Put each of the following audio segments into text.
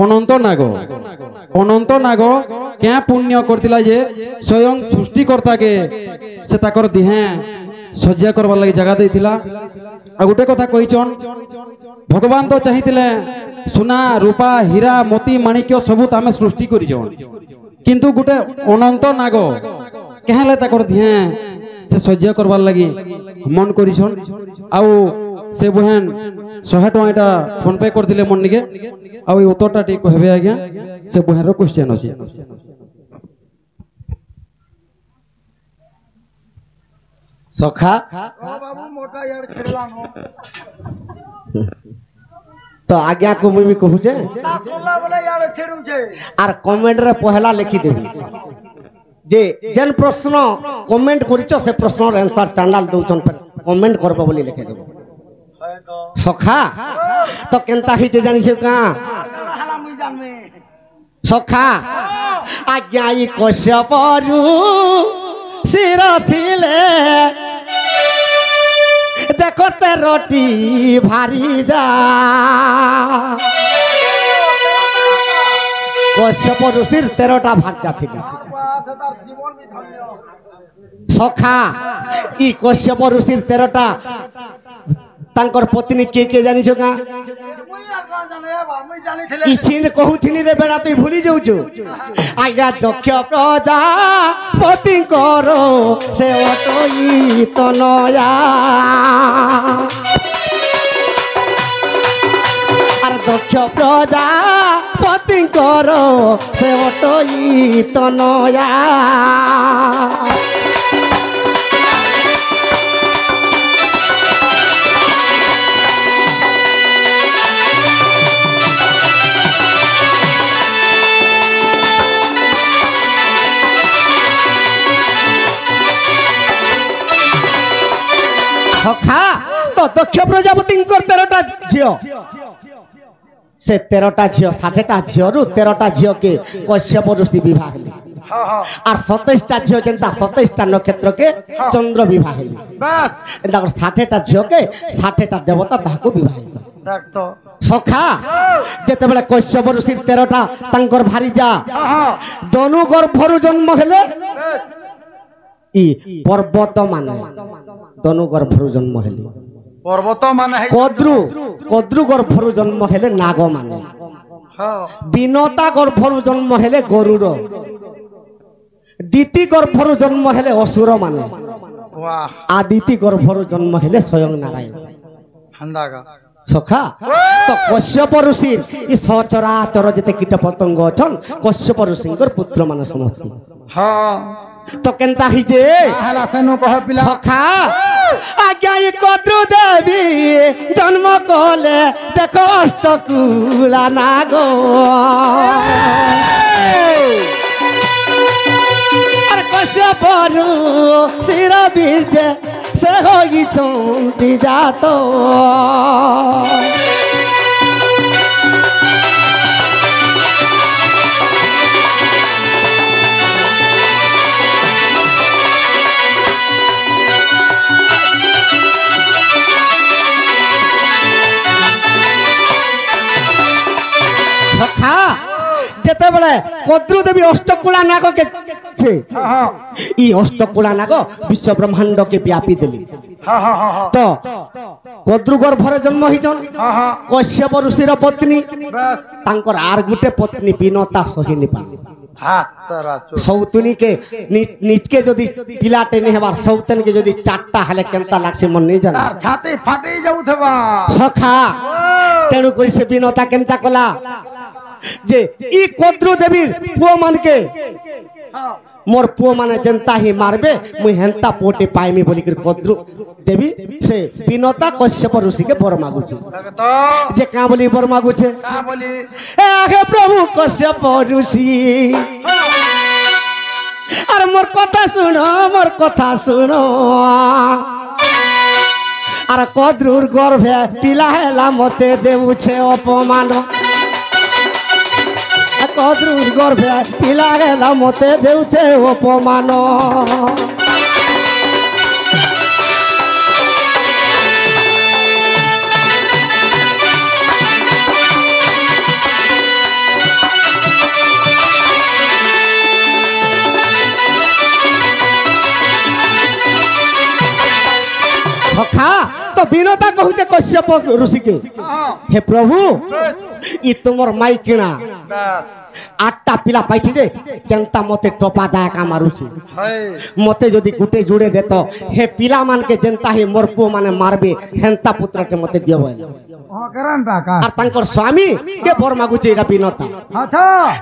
অনন্ত নাগ অনন্ত নাগ কে পুণ্য করতিলা যে স্বয়ং সৃষ্টিকর্তাকে সে তাকর দিহে সজ্জা করবার লাগি জায়গা দেইতিলা। আর গোটে কথা কইছন ভগবান তো চাহিলে সোনা রূপা হীরা মতি মাণিক্য সবু আমি সৃষ্টি করিছন, কিন্তু গোটে অনন্ত নাগ কেহেলে তাকর দিহে সে সজ্জা করবার লাগি মন করিছন। আউ সে বহেন 100 টাকা ফোন পে করদিলে মন নিকে। আউ এই উত্তরটা ঠিক কহবে আজ্ঞা, সে বহের কোশ্চেন আছে। সখা তো আজ্ঞা को मुई भी कहू छे आर कमेंट रे पहला लिखी देबी जे जन प्रश्न कमेंट करिचो से प्रश्न रे आंसर चैनल दउचन पर कमेंट करबो बोली लिखे देबो। सखा तो केनता हिचे जानि छे का सखा आज्ञा ई कश्यपरु सिर थिले देखो ते रोटी भारी जा कश्यप ऋषिर 13टा भार्या थिले। सखा ई कश्यप ऋषिर 13टा तांकर पत्नी के जानिछो का ई चिन कहूथिनी रे बेड़ा तू भूली जाउछु। आज्ञा दक्ष प्रजा पति करो से ओटोई तो नया अरे दक्ष प्रजा पति करो से ओटोई तो नया सखा तो दक्ष प्रजापति 13टा झियो से 13टा झियो 60टा झियो रु 13टा झियो के कश्यप ऋषि विवाह हेले और 27टा झियो जेंता 27टा नक्षत्र के चंद्र विवाह हेले बस एंता 60टा झियो के 60टा देवता ताको विवाह हेले। तो सखा जेते बेले कश्यप ऋषि 13टा तांकर भारी जा दोनु गर्भरु जन्म हेले ई पर्वत माने दोनु गर्भरु जन्म हेले पर्वत माने कद्रु कद्रु गर्भरु जन्म हेले नाग माने बिनता गर्भरु जन्म हेले गरुड़ दीति गर्भरु जन्म हेले असुर माने आदिति गर्भरु जन्म हेले स्वयं नारायण। सखा तो कश्यप ऋषि ई सचराचर जेते कीट पतंग अछन कश्यप ऋषिंकर पुत्र माने समस्त हां तो केनता ही जे सखा आज्ञा ये कद्रु देवी जन्म कोले देखो अष्टकुला नागो अरे कश्यपरु सिर बीर्जे से होई चंदी जातो सखा जेते बेले कद्रु देवी अष्टकुला नाग के छे ई अष्टकुला नाग विश्व ब्रह्मांड के व्यापी देली तो कद्रु गर्भरे जन्म हिजन कश्यप ऋषिर पत्नी तांकर आर गुटे पत्नी बिनता सहिनी पाली सौतुनी के निज के जदी पिलाटे ने हमार सौतन के जदी चारटा हले केनता लागसे मन नहीं जाना छाती फाटी जाउथबा सखा तेनु करी से बिनता केनता कला जे ई कद्रु देवीर पुओ मान के मोर पुओ माने जनता ही मारबे मुई हेंता पोटे पाइमी बोली कर कद्रु देवी से बिनता कश्यप ऋषि के बर मागु छी जे का बोली बर मागु छे का बोली ए आगे प्रभु कश्यप ऋषि अरे मोर कथा सुनो अरे कद्रुर गर्भे पिला हेला मते देउ छे अपमान कद्रुर गर्भे पिला गेला मते देउ छे अपमान বিনতা কহুছে কশ্যপ ঋষিকে হে প্রভু ই তোমার মাইকিনা 8টা পিলা পাইছি যে কেনতা মতে টপা দায়কা মারুছি মতে যদি গুটে জুড়ে দেত হে পিলা মানকে যেনতা হে মোর পুଅ মানে মারবে হেনতা পুত্রকে মতে দিও বলে আর তাঙ্কর স্বামী কে বর মাগুছে এটা বিনতা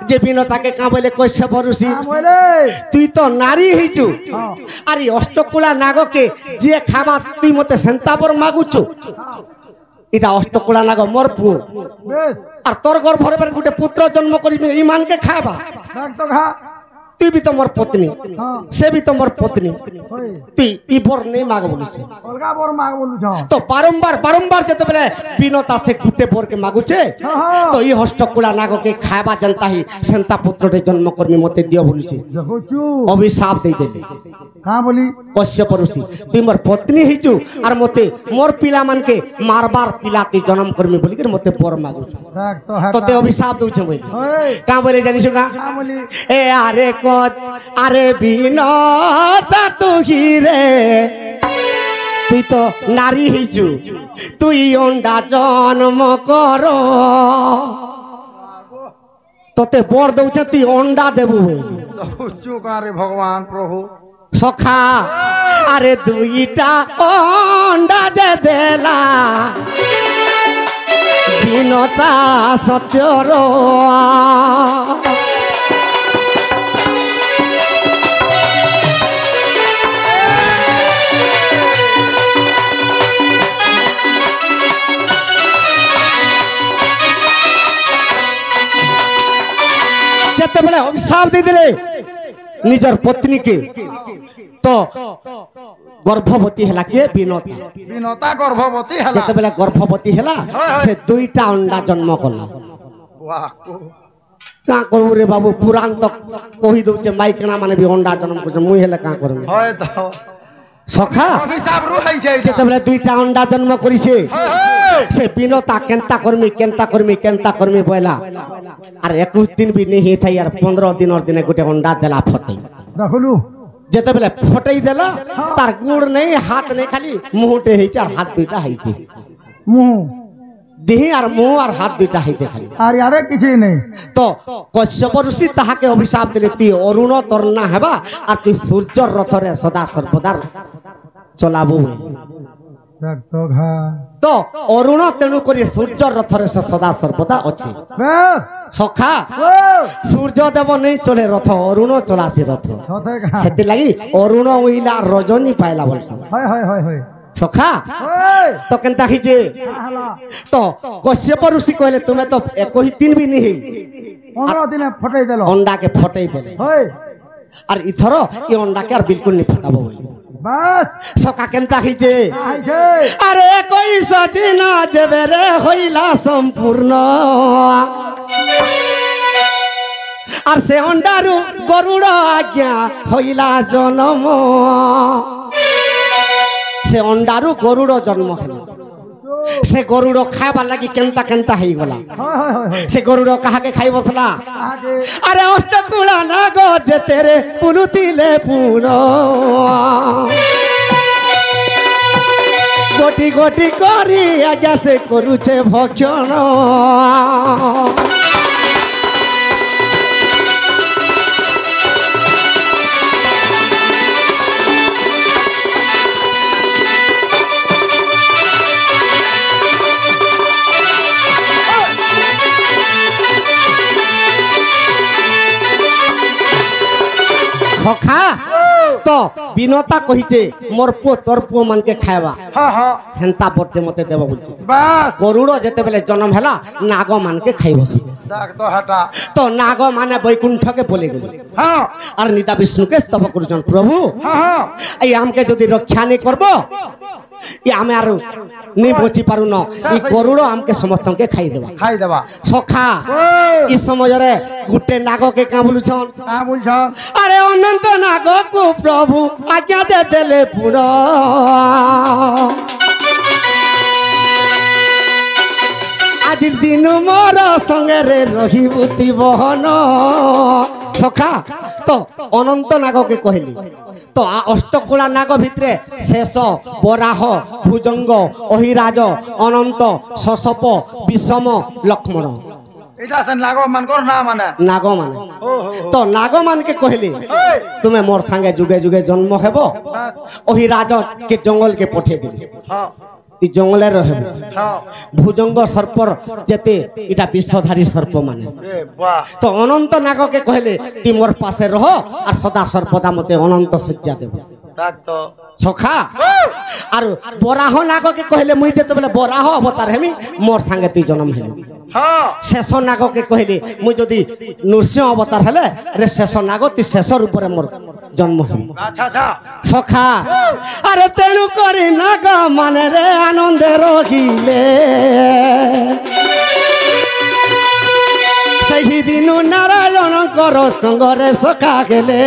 যে বিনতাকে কা বলে কশ্যপ ঋষি তুই তো নারী হইছু আর এই অষ্টকুলা নাগকে যে খাবা তুই মতে সেন্তা বর মাগুছু এটা অষ্টকুলা নাগ মোর পুଅ আর তোর গর্ভরে গোটে পুত্র জন্ম করিবে ইমানকে খাবা তুই বি তো মোর পত্নী সে বি তো মোর পত্নী তুই ই বর নেই মাগ বলুছ তো বারম্বার বারম্বার যেতে বেলে বিনতা সে গুটে বরকে মাগুছে তো ই হষ্টকুলা নাগকে খাবা জনতা হি সেন্তা পুত্রটে জন্ম কর্মী মতে দিও বলুছে অভিশাপ দেই দেলে কশ্যপ ঋষি তুই মোর পত্নী হইছু আর মতে মোর পিলা মানকে মারবার পিলা তুই জন্ম কর্মী বলি মতে বর মাগুছ তোতে অভিশাপ দউছে বলি কা বলে জানিস কা এ আরে আরে বিনতা তুই রে তুই তো নারী হইছু তুই অন্ডা জন্ম কর তোতে বর দউছে তুই অন্ডা দেবু আরে ভগবান প্রভু সখা আরে দুইটা অন্ডা যে দেলা বিনতা সত্যর যেতবেলে অভিশাপ দিয়ে নিজের পত্নীকে তো গর্ভবতী হেলা কে বিনতা বিনতা গর্ভবতী হেলা যেতবেলে গর্ভবতী হেলা সে 2টা অন্ডা জন্ম কলা কা করবু রে বাবু পুরাণ তো কহি দউছে মাইকনা মানে বি অন্ডা জন্ম করছে মুই হেলে কা করবি হয় তো সখা অভিশাপ রুহাইছে যেতবেলে 2টা অন্ডা জন্ম করিছে সে বিনতা কেনতা কর্মী বইলা আর 21 দিন বি নেই থাই আর 15 দিনের দিনে গোটে অন্ডা দেলা ফটাই দেখলু যেতবেলে ফটাই দেলা তার গুড় নেই হাত নেই খালি মুহটে হইছে আর হাত 2টা হইছে মুহ দেহি আর মুহ আর হাত 2টা হইছে খালি আর আরে কিছু নেই তো কশ্যপ ঋষি তাহাকে অভিশাপ দিলে তুই অরুণ তর্ণা হেবা আর তুই সূর্যর রথরে সদা সর্বদা চলাবু তো অরুণ তেণু করি সূর্যর রথরে সদা সর্বদা আছে সখা সূর্য দেব নেই চলে রথ অরুণ চলাসি রথ সেতি লাগি অরুণ উইলা রজনী পাইলা বলছ সখা তো কেনতা খিছে তো কশ্যপ ঋষি কইলে তুমি তো 21 দিন বি নেই 15 দিনে ফটাই দেলো অন্ডাকে ফটাই দেলে আর ইথর এই অন্ডাকে আর বিলকুল নি ফটাবো বাস সকা কেনতা খিছে আরে 21 দিন যেবে রে হইলা সম্পূর্ণ আর সে অন্ডারু গরুড় আজ্ঞা হইলা জন্ম সে অন্ডারু গরুড় জন্ম হল সে গরুড় খাইবার লাগি কেনতা হইগলা সে গরুড় কাহাকে খাই বসলা আরে অষ্টকুলা নাগ যেতে রে পুলুতিলে পুন গোটি গোটি করি আজ্ঞা সে করুছে ভক্ষণ সখা তো বিনতা কহিছে মোর পুଅ তোর পুଅ মানকে খাইবা হেন্তা বটে মতে দেব বলছে গরুড় যেতেবেলে জন্ম হেলা নাগ মানকে খাই বসুছে তো নাগ মানে বৈকুণ্ঠকে বলে গেল আর নিতা বিষ্ণুকে স্তব করুছন প্রভু এই আমকে যদি রক্ষা নেই করব ই আমি আর নেই বচি পারু ন ই গরুড় আমকে সমস্তকে খাই দেবা সখা ই সময়রে গুটে নাগকে কা বলুছন আরে অনন্ত নাগকু প্রভু আজ্ঞা দে দেলে পুরো আজির দিন মোর সঙ্গে রে রহিবুতি বহন সখা তো অনন্ত নাগকে কহিলি তো অষ্টকুলা নাগ ভিতরে শেষ বরাহ ভুজঙ্গ অহিরাজ অনন্ত শশপ বিষম লক্ষ্মণ এটা আছে নাগ মানকর না মানে নাগ মানে তো নাগ মানকে কহিলি তুমি মোর সাঙ্গে যুগে যুগে জন্ম হেব অহিরাজ কে জঙ্গল কে পঠিয়ে দিলি হ্যাঁ ই জঙ্গলে রহব হ্যাঁ ভুজঙ্গ সর্পর যেতে এটা বিষধারী সর্প মানে এ বাহ তো অনন্ত নাগকে কহিলে তুই মোর পাশে রহ আর সদা সর্বদা মতে অনন্ত শয্যা দেব ডাক তো সখা আর বরাহ নাগকে কহিলে মুই যেতেবেলে বরাহ অবতার হেমি মোর সাঙ্গে তুই জন্ম হেবি হ্যাঁ শেষ নাগকে কহিলি মুই যদি নৃসিংহ অবতার হেলে রে শেষ নাগ তুই শেষর উপরে মোর জন্ম হেবি আচ্ছা আচ্ছা সখা আরে তেণু করি নাগ মানে রে আনন্দে রহিলে সেই দিন নারায়ণ কর সঙ্গরে সখা গেলে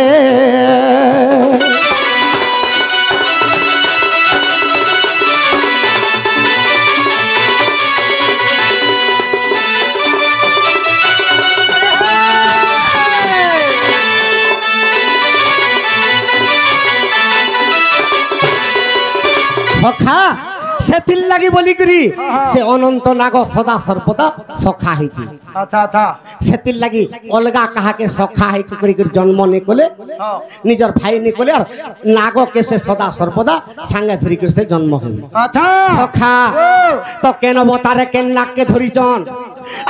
সখা সেতির লাগি বলি করি সে অনন্ত নাগ সদা সর্বদা সখা হইছি আচ্ছা আচ্ছা সেতির লাগি অলগা কাহাকে সখা হই করি করি জন্ম নে কলে হ্যাঁ নিজর ভাই নে কলে আর নাগকে সে সদা সর্বদা সাঙ্গে ধরি করে সে জন্ম হই আচ্ছা সখা তো কেন অবতারে কেন নাগকে ধরিছন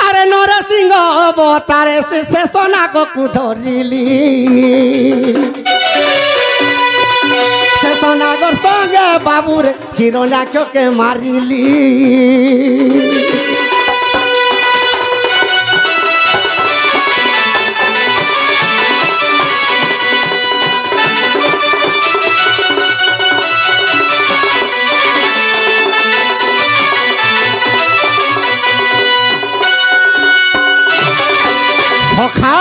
আরে নরসিংহ অবতারে সে শেষ নাগকু ধরিলি শেষ নাগর সঙ্গে বাবুরে হিরণ্যাক্ষকে মারিলি সখা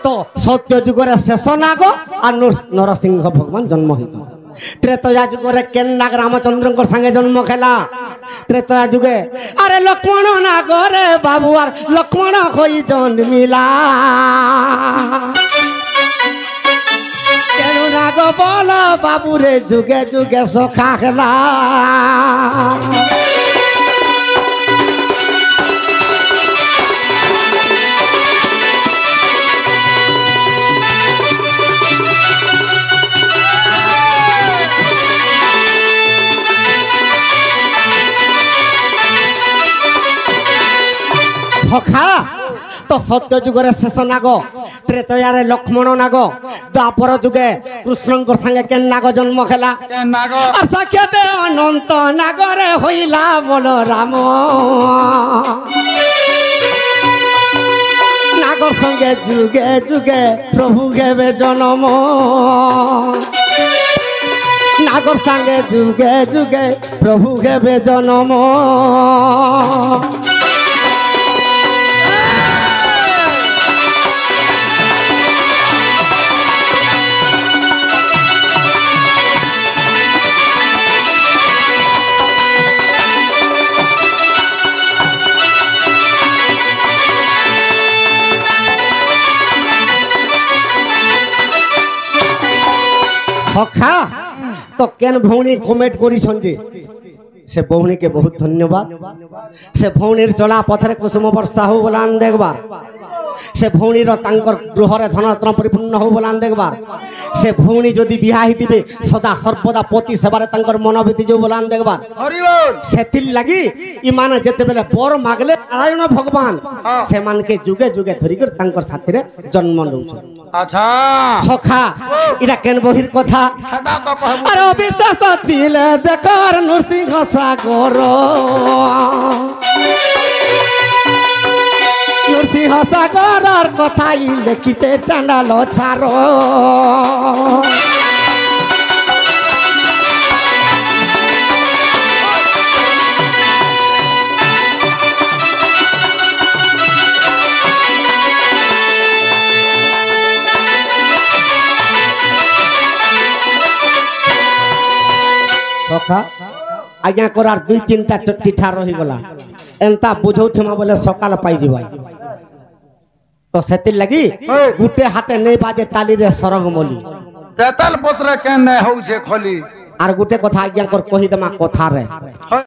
তো সত্য যুগরে শেষ নাগ আর নরসিংহ ভগবান জন্ম হইত ত্রেতয়া যুগরে কেন নাগ রামচন্দ্রঙ্কর সঙ্গে জন্ম খেলা ত্রেতয়া যুগে আরে লক্ষ্মণ নাগরে বাবু আর লক্ষ্মণ হই জন্মিলা কেন নাগ বল বাবুরে যুগে যুগে সখা খেলা সখা তো সত্য যুগরে শেষ নাগ ত্রেতয়ারে লক্ষ্মণ নাগ দ্বাপর যুগে কৃষ্ণঙ্কর সঙ্গে কেন নাগ জন্ম খেলা নাগ আর সাক্ষাতে অনন্ত নাগরে হইলা বল রাম নাগর সঙ্গে যুগে যুগে প্রভু গেবে জনম নাগর সঙ্গে যুগে যুগে প্রভু গেবে জনম সখা তো কেন ভৌণী কমেন্ট করিছন যে সে ভৌণীকে বহুত ধন্যবাদ সে ভৌণীর চলা পথরে কুসুম বর্ষা হো বলান দেখবার সে ভৌণীর তাঙ্কর গৃহরে ধনরত্ন পরিপূর্ণ হো বলান দেখবার সে ভৌণী যদি বিহা হইতিবে সদা সর্বদা পতি সেবারে তাঙ্কর মনোবৃত্তি যে বলান দেখবার হরি বল সেতির লাগি ইমানে যেতেবেলে বর মাগলে নারায়ণ ভগবান সেমানকে যুগে যুগে ধরি করে তাঙ্কর সাথীরে জন্ম নউছন আচ্ছা সখা এটা কেন বহির কথা সেটা তো কহব আর অবিশ্বাস দিলে দেখর নৃসিংহ সাগর নৃসিংহ সাগর কথাই লেখিতে চান্ডাল ছাড় সখা আজ্ঞা করার দুই তিনটা চিঠা রহিগলা এন্তা বুঝৌথিমা বলে সকাল পাইଯିବା तो सेतिर लगी ओए। गुटे हाथे नहीं बाजे ताली रे सरंग मोली तेतल पत्र के नहीं हो छे खोली आर गुटे कथा आज्ञा कर कही दमा कथा रे